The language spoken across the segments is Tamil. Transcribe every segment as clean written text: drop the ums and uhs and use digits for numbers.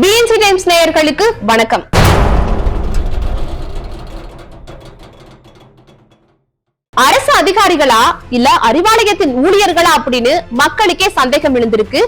பிஎன்சி டைம்ஸ் நேயர்களுக்கு வணக்கம். அரசு அதிகாரிகளா இல்ல அறிவாலயத்தின் ஊழியர்களா அப்படின்னு மக்களுக்கே சந்தேகம் எழுந்திருக்கு.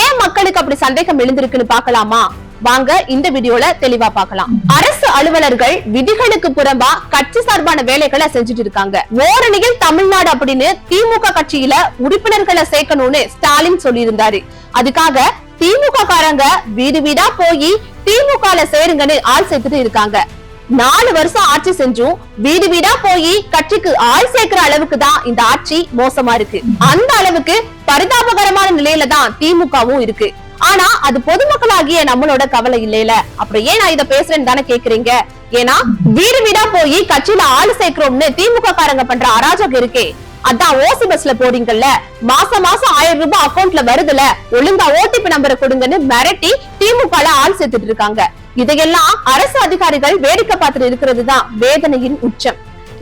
ஏன் மக்களுக்கு அப்படி சந்தேகம் எழுந்திருக்குன்னு பாக்கலாமா? வாங்க இந்த வீடியோல தெளிவா பார்க்கலாம். அரசு அலுவலர்கள் விதிகளுக்கு புறம்பா கட்சி சார்பான வேலைகளை செஞ்சுட்டு இருக்காங்க. ஓரணியில் தமிழ்நாடு அப்படின்னு திமுக கட்சியில உறுப்பினர்களை சேர்க்கணும்னு ஸ்டாலின் சொல்லியிருந்தாரு. அதுக்காக திமுக காரங்க வீடு வீடா போய் திமுக சேருங்கன்னு ஆள் சேர்த்துட்டு இருக்காங்க. 4 வருஷம் ஆட்சி செஞ்சும் வீடு வீடா போய் கட்சிக்கு ஆள் சேர்க்கிற அளவுக்கு தான் இந்த ஆட்சி மோசமா இருக்கு. அந்த அளவுக்கு பரிதாபகரமான நிலையில தான் திமுகவும் இருக்கு. ஆனா அது பொதுமக்களாகிய நம்மளோட கவலை இல்லையில. அப்புறம் ஏன் நான் இதை பேசுறேன்னு தானே கேக்குறீங்க. ஏன்னா வீடு வீடா போய் கட்சியில ஆள் சேர்க்கிறோம்னு திமுக காரங்க பண்ற அராஜகம் இருக்கே, அதான் ஓசி பஸ்ல போறீங்கல்ல, மாசம் 1000 ரூபாய் அக்கௌண்ட்ல வருதுல, ஒழுங்கா ஓடிபி நம்பரை கொடுங்கன்னு மிரட்டி திமுக ஆள் சேர்த்துட்டு இருக்காங்க. இதையெல்லாம் அரசு அதிகாரிகள் வேடிக்கை பார்த்துட்டு இருக்கிறது தான் வேதனையின் உச்சம்.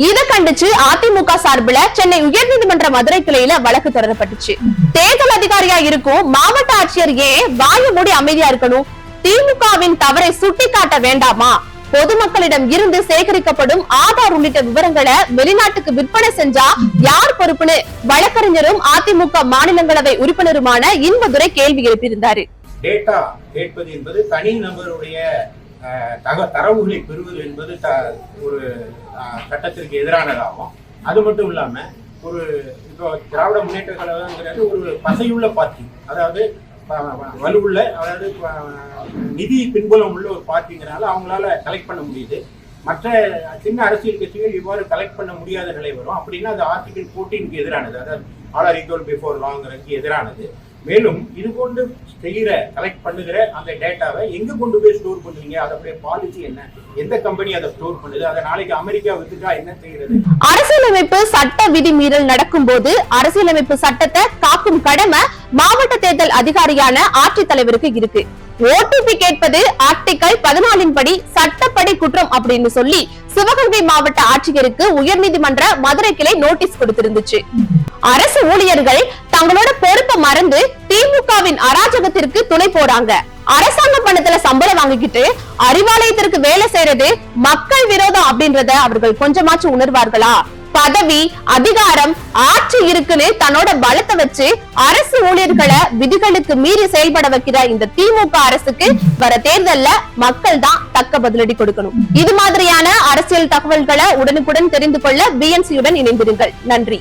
இதை கண்டிச்சு அதிமுக சார்பில் சென்னை உயர்நீதிமன்ற மதுரை கிளையில வழக்கு தொடரப்பட்டுச்சு. தேர்தல் அதிகாரியா இருக்கும் மாவட்ட ஆட்சியர் ஏன் வாயை மூடி அமைதியா இருக்கணும்? திமுகவின் தவறை சுட்டி காட்ட வேண்டாமா? பொதுமக்களிடம் இருந்து சேகரிக்கப்படும் ஆதார் உள்ளிட்ட விவரங்களை வெளிநாட்டுக்கு விற்பனை செஞ்சா யார் பொறுப்புன்னு வழக்கறிஞரும் அதிமுக மாநிலங்களவை உறுப்பினருமான இன்பதுரை கேள்வி எழுப்பியிருந்தாரு. டேட்டா கேட்பது என்பது தனி நபருடைய தரவுகளை பெறுவது என்பது ஒரு சட்டத்திற்கு எதிரானதாகும். அது மட்டும் இல்லாம ஒரு இப்போ திராவிட முன்னேற்ற கழகங்கிறது ஒரு பசையுள்ள பார்ட்டி, அதாவது வலுவுள்ள, அதாவது நிதி பின்புலம் உள்ள ஒரு பார்ட்டிங்கிறனால அவங்களால கலெக்ட் பண்ண முடியுது. மற்ற சின்ன அரசியல் கட்சிகள் இவ்வாறு கலெக்ட் பண்ண முடியாத நிலை வரும். அப்படின்னா அது ஆர்டிகல் 14க்கு எதிரானது, அதாவது ஆல் ஆர் ஈக்குவல் பிஃபோர் லாங்கிறதுக்கு எதிரானது. மேலும் இது கொண்டு செய்கிற கலெக்ட் பண்ணுகிற அந்த டேட்டாவை எங்க கொண்டு போய் ஸ்டோர் பண்ணுவீங்க? அதோடைய பாலிசி என்ன? எந்த கம்பெனி அதை ஸ்டோர் பண்ணுது? அதை நாளைக்கு அமெரிக்கா வித்துட்டா என்ன செய்யறது? அரசியலமைப்பு சட்ட விதி மீறல் நடக்கும் போது அரசியலமைப்பு சட்டத்தை காக்கும் கடமை மாவட்ட தேர்தல் அதிகாரியான ஆட்சித்தலைவருக்கு இருக்கு. ஓடிபி கேட்பது ஆர்டிகல் 14 படி சட்டப்படி குற்றம் அப்படின்னு சொல்லி சிவகங்கை மாவட்ட ஆட்சியருக்கு உயர்நீதிமன்ற மதுரை கிளை நோட்டீஸ் கொடுத்திருந்துச்சு. அரசு ஊழியர்கள் தங்களோட பொறுப்பை மறந்து திமுகவின் அராஜகத்திற்கு துணை போறாங்க. அரசாங்க பணத்துல சம்பளம் வாங்கிக்கிட்டு அறிவாலயத்திற்கு வேலை செய்யறது மக்கள் விரோதம் அப்படின்றத அவர்கள் கொஞ்சமாச்சும் உணர்வார்களா? பதவி, அதிகாரம், ஆட்சி இருக்குன்னு தன்னோட பலத்தை வச்சு அரசு ஊழியர்களை விதிகளுக்கு மீறி செயல்பட வைக்கிற இந்த திமுக அரசுக்கு வர தேர்தல்ல மக்கள் தான் தக்க பதிலடி கொடுக்கணும். இது மாதிரியான அரசியல் தகவல்களை உடனுக்குடன் தெரிந்து கொள்ள பிஎன்சியுடன் இணைந்திருங்கள். நன்றி.